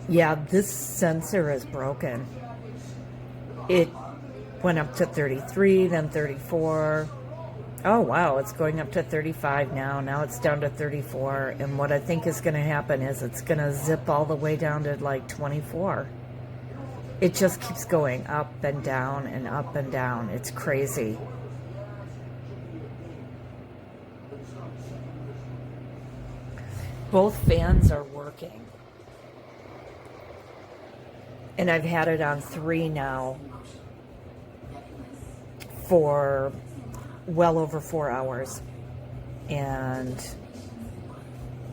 Yeah, this sensor is broken. It went up to 33, then 34. Oh, wow, it's going up to 35 now. Now it's down to 34. And what I think is going to happen is it's going to zip all the way down to like 24. It just keeps going up and down and up and down. It's crazy. Both fans are working. And I've had it on 3 now for well over 4 hours. And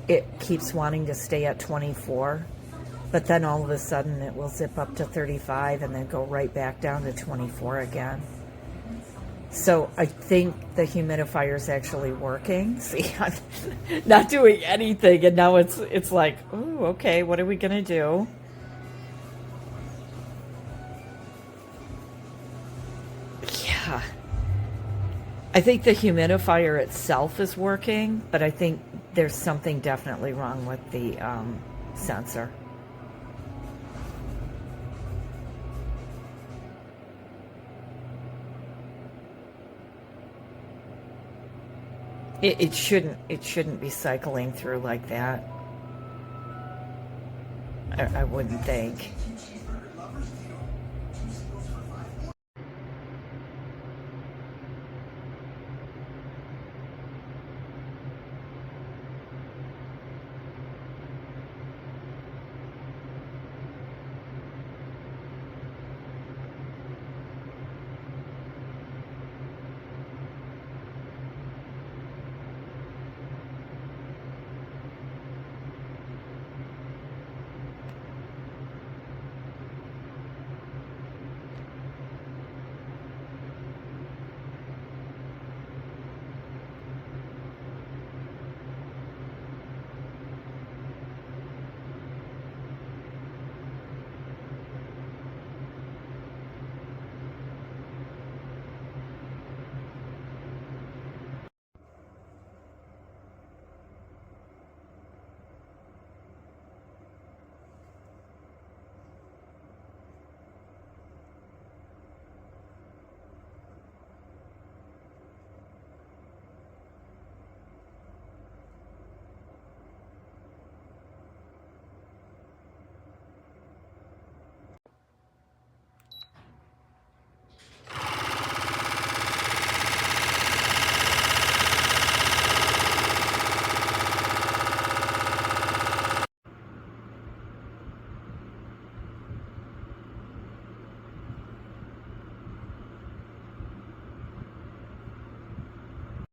it keeps wanting to stay at 24. But then all of a sudden it will zip up to 35 and then go right back down to 24 again. So I think the humidifier is actually working. See, I'm not doing anything, and now it's like, oh, okay, what are we gonna do? Yeah, I think the humidifier itself is working, but I think there's something definitely wrong with the sensor. It shouldn't be cycling through like that. I wouldn't think.